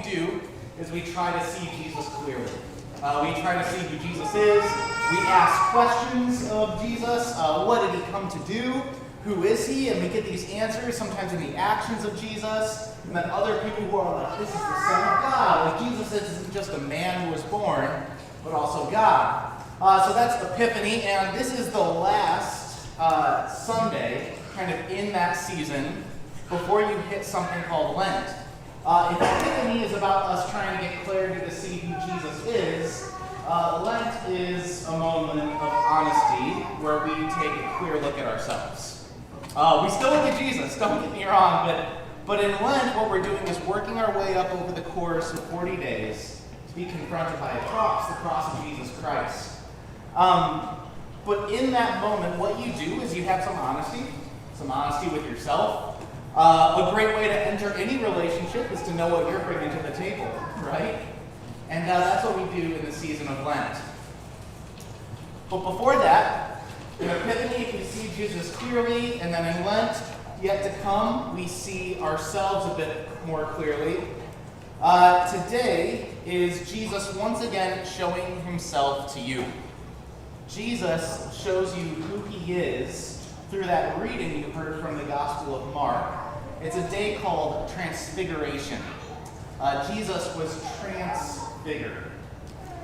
do is we try to see Jesus clearly. We try to see who Jesus is. We ask questions of Jesus. What did he come to do? Who is he? And we get these answers, sometimes in the actions of Jesus. And then other people who are like, this is the Son of God. Like Jesus isn't just a man who was born, but also God. So that's Epiphany, and this is the last Sunday kind of in that season before you hit something called Lent. If Epiphany is about us trying to get clarity to see who Jesus is, Lent is a moment of honesty where we take a clear look at ourselves. We still look at Jesus, don't get me wrong, but in Lent what we're doing is working our way up over the course of 40 days to be confronted by a cross, the cross of Jesus Christ. But in that moment, what you do is you have some honesty with yourself. A great way to enter any relationship is to know what you're bringing to the table, right? And that's what we do in the season of Lent. But before that, in Epiphany, we see Jesus clearly, and then in Lent, yet to come, we see ourselves a bit more clearly. Today is Jesus once again showing himself to you. Jesus shows you who he is through that reading you heard from the Gospel of Mark. It's a day called Transfiguration. Jesus was transfigured.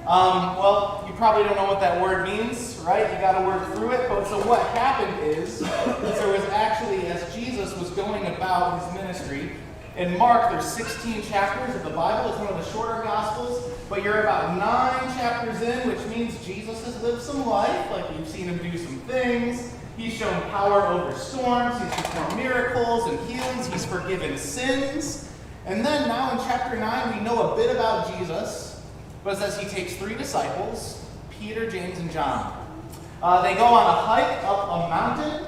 Well, you probably don't know what that word means, right? You got to work through it. But so what happened is there was actually, as Jesus was going about his ministry, in Mark, there's 16 chapters of the Bible. It's one of the shorter Gospels, but you're about 9 chapters in, which means Jesus has lived some life. Like, you've seen him do some things. He's shown power over storms. He's performed miracles and healings. He's forgiven sins. And then now in chapter 9, we know a bit about Jesus, but it says he takes 3 disciples, Peter, James, and John. They go on a hike up a mountain,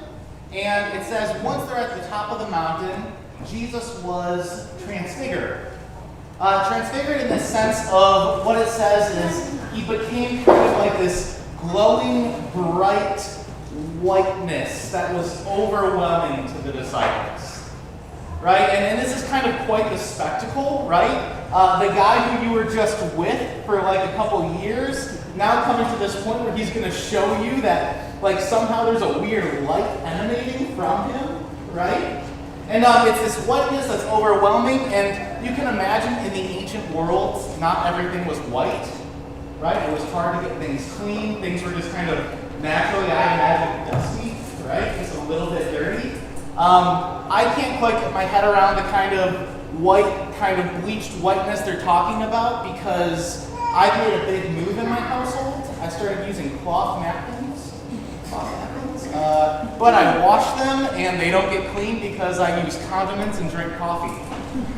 and it says once they're at the top of the mountain, Jesus was transfigured. Transfigured in the sense of what it says is he became kind of like this glowing, bright whiteness that was overwhelming to the disciples. Right? And this is kind of quite the spectacle, right? The guy who you were just with for like a couple years, now coming to this point where he's going to show you that like somehow there's a weird light emanating from him, right? And it's this whiteness that's overwhelming, and you can imagine in the ancient world, not everything was white, right? It was hard to get things clean. Things were just kind of naturally, I imagine, dusty, right? Just a little bit dirty. I can't quite get my head around the kind of white, kind of bleached whiteness they're talking about because I've made a big move in my household. I started using cloth napkins. But I wash them and they don't get clean because I use condiments and drink coffee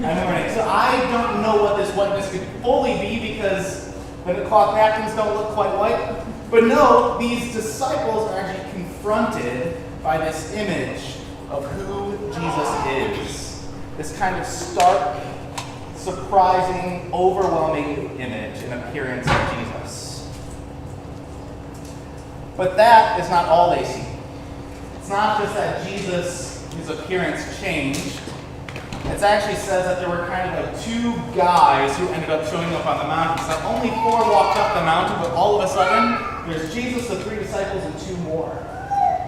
every morning. So I don't know what this whiteness could fully be because the cloth napkins don't look quite white. But no, these disciples are actually confronted by this image of who Jesus is. This kind of stark, surprising, overwhelming image and appearance of Jesus. But that is not all they see. It's not just that Jesus, his appearance changed. It actually says that there were kind of like 2 guys who ended up showing up on the mountain. So only 4 walked up the mountain, but all of a sudden, there's Jesus, the 3 disciples, and 2 more.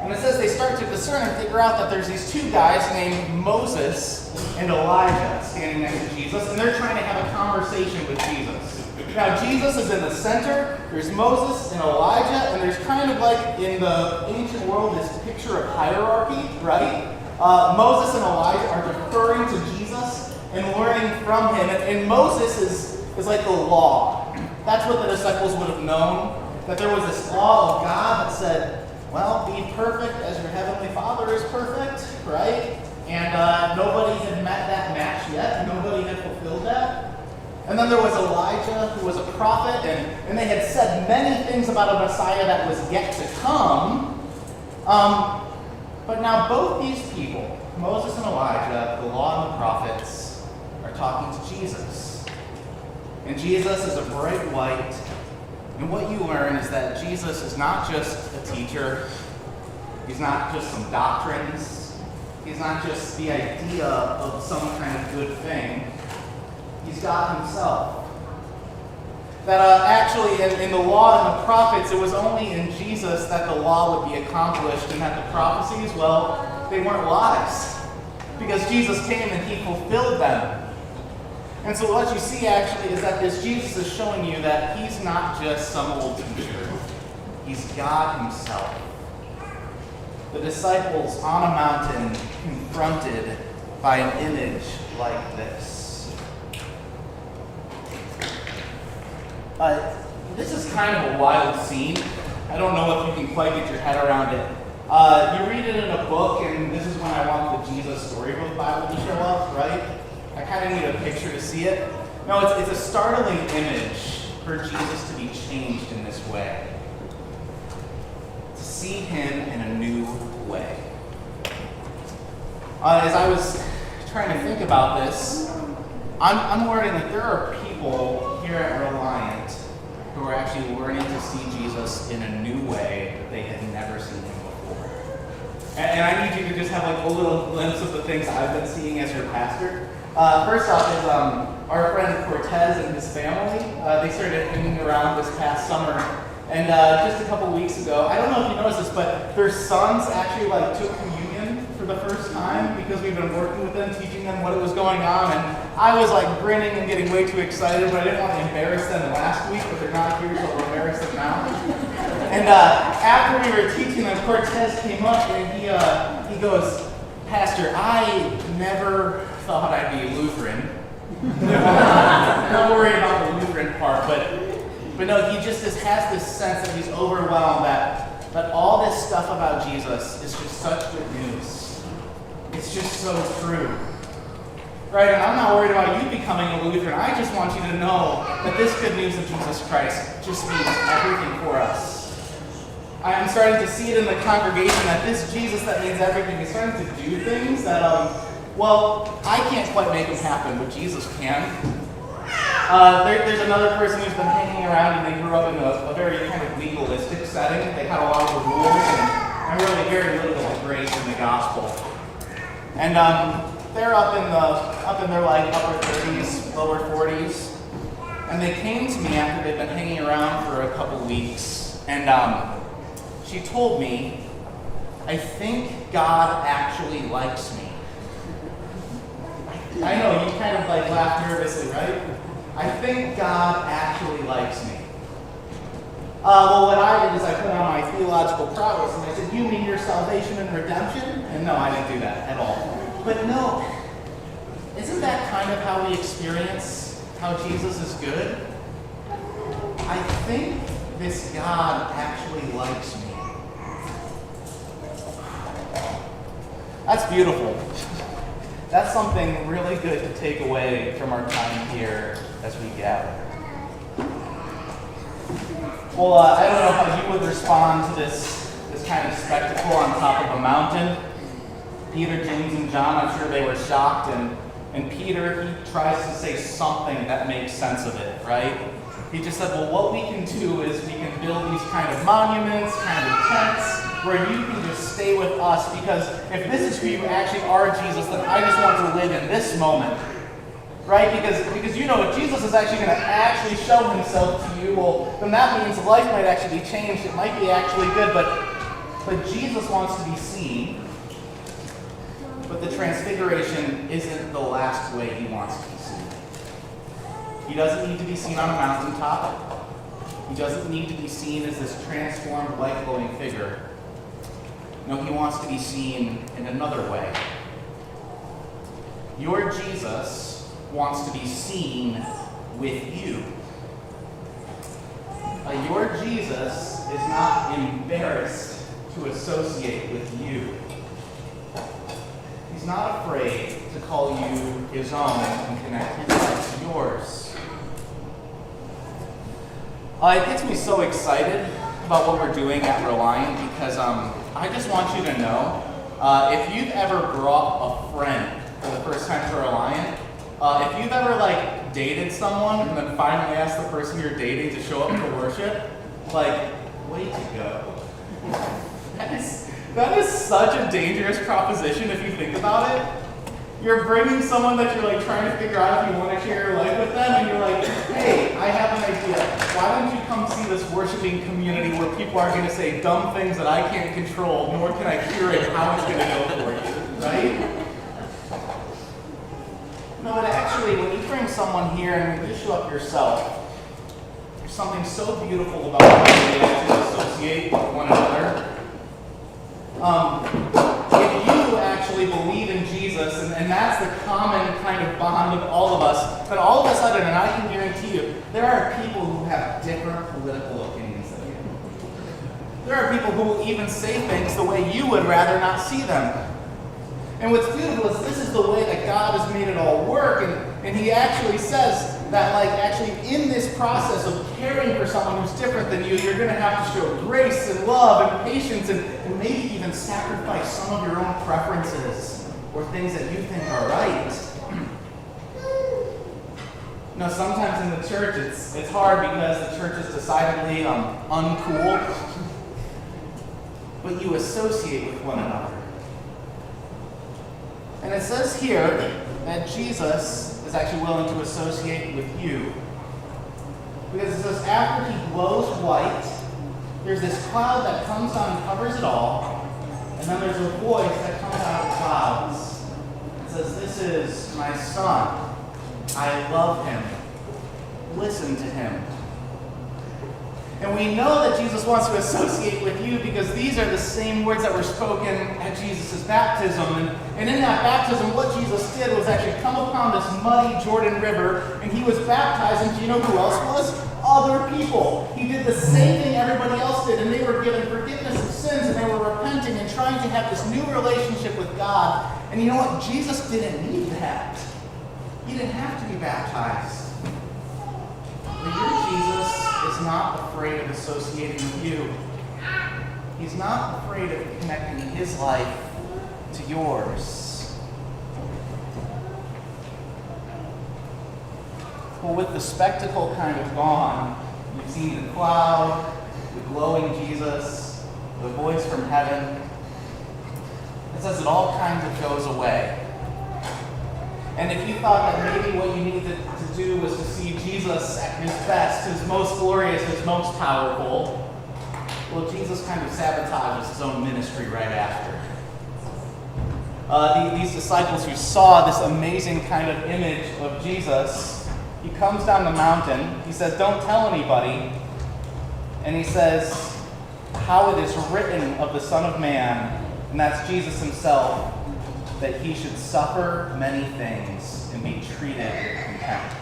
And it says they start to discern and figure out that there's these 2 guys named Moses and Elijah standing next to Jesus, and they're trying to have a conversation with Jesus. Now, Jesus is in the center, there's Moses and Elijah, and there's kind of like in the ancient world this picture of hierarchy, right? Moses and Elijah are deferring to Jesus and learning from him. And Moses is like the law. That's what the disciples would have known, that there was this law of God that said, well, be perfect as your heavenly Father is perfect, right? And nobody had met that match yet. Nobody had fulfilled that. And then there was Elijah, who was a prophet, and they had said many things about a Messiah that was yet to come. But now both these people, Moses and Elijah, the law and the prophets, are talking to Jesus. And Jesus is a bright white. And what you learn is that Jesus is not just a teacher. He's not just some doctrines. He's not just the idea of some kind of good thing. He's God himself. That actually in the law and the prophets, it was only in Jesus that the law would be accomplished, and that the prophecies, well, they weren't lies. Because Jesus came and he fulfilled them. And so what you see actually is that this Jesus is showing you that he's not just some old teacher. He's God himself. The disciples on a mountain confronted by an image like this. This is kind of a wild scene. I don't know if you can quite get your head around it. You read it in a book, and this is when I want the Jesus Storybook Bible to show up, right? I kind of need a picture to see it. No, it's a startling image for Jesus to be changed in this way. To see him in a new way. As I was trying to think about this, I'm learning that there are people here at Reliant who are actually learning to see Jesus in a new way that they had never seen him before. And I need you to just have like a little glimpse of the things I've been seeing as your pastor. First off is our friend Cortez and his family. They started hanging around this past summer. And just a couple weeks ago, I don't know if you noticed this, but their sons actually like took communion for the first time because we've been working with them, teaching them what was going on. And I was like grinning and getting way too excited, but I didn't want to embarrass them last week, but they're not here, so I'll embarrass them now. And after we were teaching them, Cortez came up and he goes, "Pastor, I never thought I'd be Lutheran." Not worried about the Lutheran part, but no, he just has this sense that he's overwhelmed that all this stuff about Jesus is just such good news. It's just so true. Right, and I'm not worried about you becoming a Lutheran. I just want you to know that this good news of Jesus Christ just means everything for us. I'm starting to see it in the congregation that this Jesus that means everything is starting to do things that, well, I can't quite make them happen, but Jesus can. There's another person who's been hanging around, and they grew up in a very kind of legalistic setting. They had a lot of the rules and really very little of grace in the gospel. And they're up in their like upper 30s, lower 40s, and they came to me after they'd been hanging around for a couple weeks, and she told me, "I think God actually likes me." I know, you kind of like laugh nervously, right? "I think God actually likes me." Well, what I did is I put on my theological prowess and I said, "You mean your salvation and redemption?" And no, I didn't do that at all. But no, isn't that kind of how we experience how Jesus is good? I think this God actually likes me. That's beautiful. That's something really good to take away from our time here as we gather. Well, I don't know how you would respond to this kind of spectacle on top of a mountain. Peter, James, and John, I'm sure they were shocked, and Peter, he tries to say something that makes sense of it, right? He just said, well, what we can do is we can build these kind of monuments, kind of tents, where you can just stay with us, because if this is who you actually are, Jesus, then I just want to live in this moment, right? Because you know, if Jesus is actually going to actually show himself to you, well, then that means life might actually be changed. It might be actually good, but Jesus wants to be seen. But the transfiguration isn't the last way he wants to be seen. He doesn't need to be seen on a mountaintop. He doesn't need to be seen as this transformed, light-glowing figure. No, he wants to be seen in another way. Your Jesus wants to be seen with you. Your Jesus is not embarrassed to associate with you. He's not afraid to call you his own and connect his life to yours. It gets me so excited about what we're doing at Reliant because I just want you to know, if you've ever brought a friend for the first time to Reliant, if you've ever dated someone and then finally asked the person you're dating to show up for worship, way to go. That is such a dangerous proposition if you think about it. You're bringing someone that you're like trying to figure out if you want to share your life with them, and you're like, hey, I have an idea. Why don't you come see this worshiping community where people are going to say dumb things that I can't control, nor can I curate how it's going to go for you, right? No, but actually, when you bring someone here and when you show up yourself, there's something so beautiful about how we actually associate with one another. If you actually believe in Jesus, and that's the common kind of bond of all of us, then all of a sudden, and I can guarantee you, there are people who have different political opinions than you. There are people who will even say things the way you would rather not see them. And what's beautiful is this is the way that God has made it all work, and he actually says that, like, actually in this process of caring for someone who's different than you, you're going to have to show grace and love and patience and maybe even sacrifice some of your own preferences or things that you think are right. You know, sometimes in the church it's hard because the church is decidedly uncool, but you associate with one another. And it says here that Jesus is actually willing to associate with you. Because it says after he glows white, there's this cloud that comes down and covers it all, and then there's a voice that comes out of the clouds. It says, "This is my son. I love him. Listen to him." And we know that Jesus wants to associate with you because these are the same words that were spoken at Jesus' baptism. And in that baptism, what Jesus did was actually come upon this muddy Jordan River, and he was baptized, and do you know who else was? Other people. He did the same thing everybody else did, and they were given forgiveness of sins, and they were repenting and trying to have this new relationship with God. And you know what? Jesus didn't need that. He didn't have to be baptized. But your Jesus is not afraid of associating with you. He's not afraid of connecting his life to yours. Well, with the spectacle kind of gone, you've seen the cloud, the glowing Jesus, the voice from heaven. It says it all kind of goes away. And if you thought that maybe what you needed to do was to see Jesus at his best, his most glorious, his most powerful, well, Jesus kind of sabotages his own ministry right after. These disciples who saw this amazing kind of image of Jesus, he comes down the mountain, he says, "Don't tell anybody," and he says, "How it is written of the Son of Man," and that's Jesus himself, "that he should suffer many things and be treated with contempt."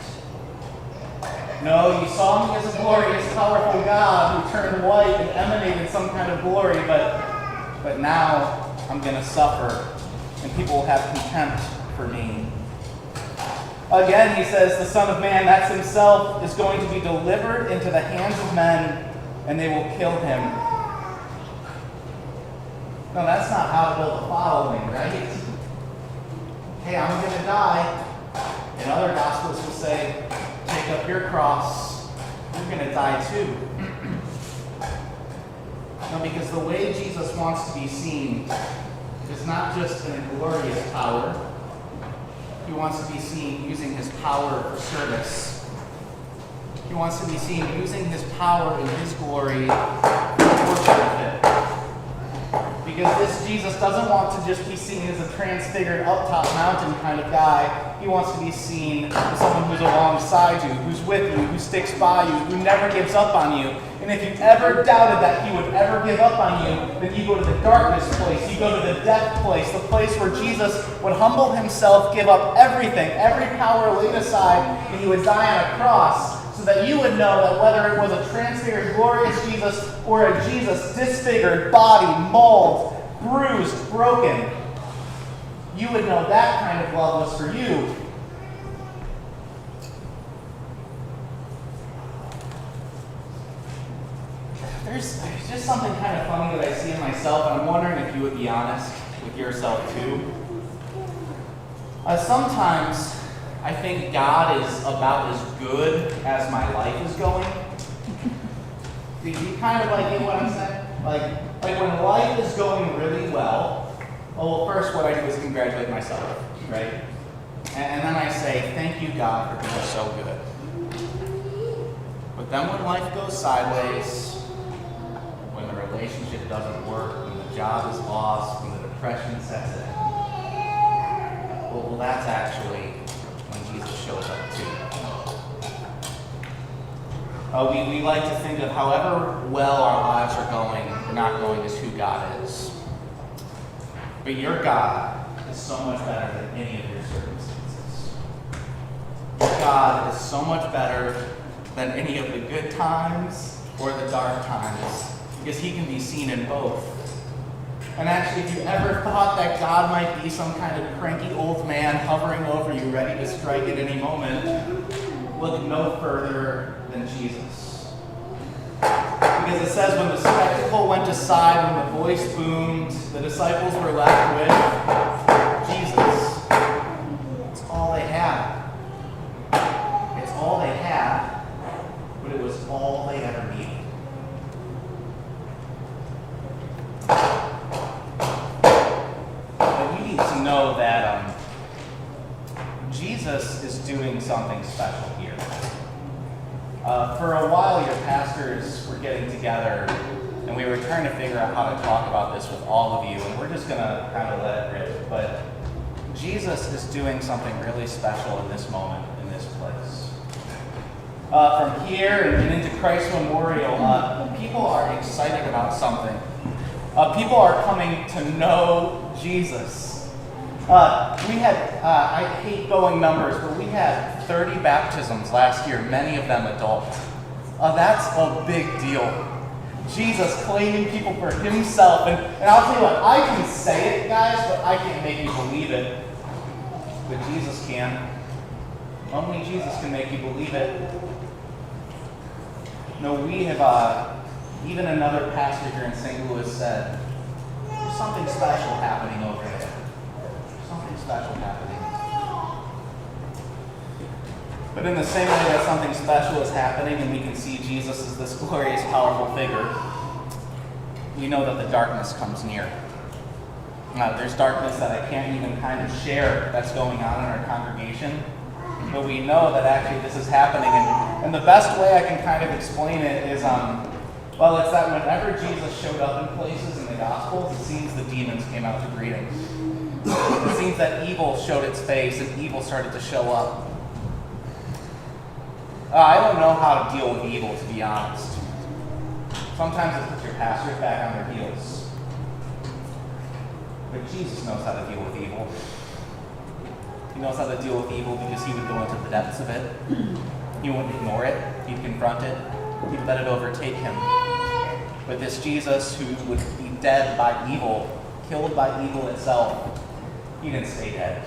No, you saw me as a glorious, powerful God who turned white and emanated some kind of glory, but now I'm going to suffer, and people will have contempt for me. Again, he says, the Son of Man, that's himself, is going to be delivered into the hands of men, and they will kill him. No, that's not how to build a following, right? Hey, I'm going to die. And other gospels will say, take up your cross. You're going to die too. No, because the way Jesus wants to be seen is not just in a glorious power. He wants to be seen using his power for service. He wants to be seen using his power and his glory for your benefit. Because this Jesus doesn't want to just be seen as a transfigured up-top mountain kind of guy. He wants to be seen as someone who's alongside you, who's with you, who sticks by you, who never gives up on you. And if you ever doubted that he would ever give up on you, then you go to the darkness place, you go to the death place, the place where Jesus would humble himself, give up everything, every power laid aside, and he would die on a cross, so that you would know that whether it was a transfigured, glorious Jesus or a Jesus disfigured, body, mauled, bruised, broken, you would know that kind of love was for you. There's just something kind of funny that I see in myself, and I'm wondering if you would be honest with yourself too. Sometimes I think God is about as good as my life is going. Do you kind of like get what I'm saying? Like when life is going really well, first what I do is congratulate myself. right? And then I say, thank you, God, for being so good. But then when life goes sideways, when the relationship doesn't work, when the job is lost, when the depression sets in, well, that's actually when Jesus shows up too. We like to think of however well our lives are going or not going is who God is. But your God is so much better than any of your circumstances. Your God is so much better than any of the good times or the dark times, because he can be seen in both. And actually, if you ever thought that God might be some kind of cranky old man hovering over you, ready to strike at any moment, look no further than Jesus. Because it says when the spectacle went aside, when the voice boomed, the disciples were left with Jesus. It's all they had. It's all they had, but it was all they ever needed. But you need to know that Jesus is doing something special here. For a while, your pastors were getting together, and we were trying to figure out how to talk about this with all of you, and we're just going to kind of let it rip. But Jesus is doing something really special in this moment, in this place. From here and into Christ Memorial, people are excited about something. People are coming to know Jesus. We had, I hate going numbers, but we had 30 baptisms last year, many of them adult. That's a big deal. Jesus claiming people for himself. And I'll tell you what, I can say it, guys, but I can't make you believe it. But Jesus can. Only Jesus can make you believe it. No, we have, even another pastor here in St. Louis said, there's something special happening over there. Something special happening. But in the same way that something special is happening and we can see Jesus as this glorious, powerful figure, we know that the darkness comes near. There's darkness that I can't even kind of share that's going on in our congregation. But we know that actually this is happening. And the best way I can kind of explain it is, well, it's that whenever Jesus showed up in places in the Gospels, it seems the demons came out to greet him. It seems that evil showed its face and evil started to show up. I don't know how to deal with evil, to be honest. Sometimes it puts your pastors back on their heels. But Jesus knows how to deal with evil. He knows how to deal with evil because he would go into the depths of it. He wouldn't ignore it. He'd confront it. He'd let it overtake him. But this Jesus who would be dead by evil, killed by evil itself, he didn't stay dead.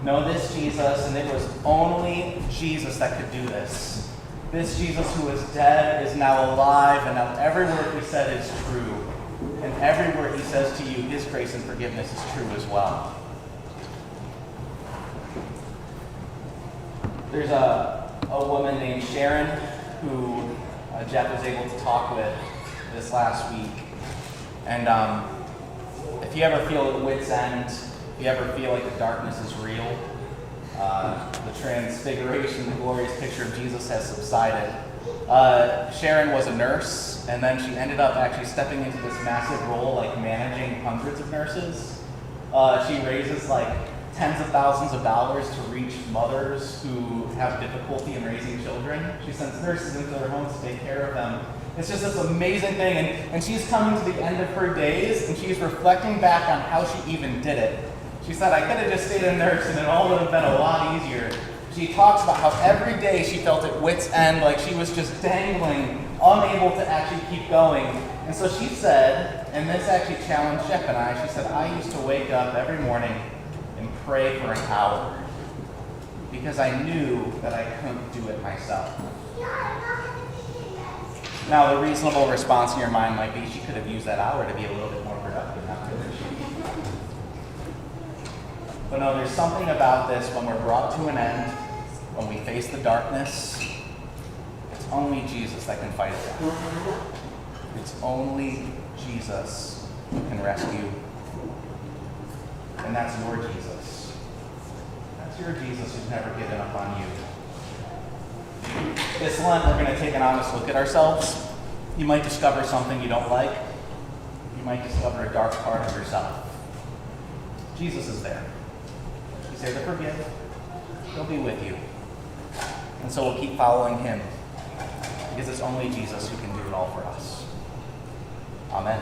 No, this Jesus, and it was only Jesus that could do this. This Jesus who was dead is now alive, and now every word he said is true. And every word he says to you, his grace and forgiveness is true as well. There's a woman named Sharon who Jeff was able to talk with this last week. And if you ever feel at wit's end, if you ever feel like the darkness is real, the transfiguration, the glorious picture of Jesus has subsided. Sharon was a nurse, and then she ended up actually stepping into this massive role, like managing hundreds of nurses. She raises like tens of thousands of dollars to reach mothers who have difficulty in raising children. She sends nurses into their homes to take care of them. It's just this amazing thing, and she's coming to the end of her days, and she's reflecting back on how she even did it. She said, I could have just stayed a nurse and it all would have been a lot easier. She talks about how every day she felt at wit's end, like she was just dangling, unable to actually keep going. And so she said, and this actually challenged Jeff and I, she said, I used to wake up every morning and pray for an hour because I knew that I couldn't do it myself. Now, the reasonable response in your mind might be she could have used that hour to be a little bit more productive, not couldn't she? But no, there's something about this when we're brought to an end, when we face the darkness, it's only Jesus that can fight it down. It's only Jesus who can rescue. and that's your Jesus. That's your Jesus who's never given up on you. This Lent, we're going to take an honest look at ourselves. You might discover something you don't like. You might discover a dark part of yourself. Jesus is there. He's there to forgive. He'll be with you. And so we'll keep following him, because it's only Jesus who can do it all for us. Amen.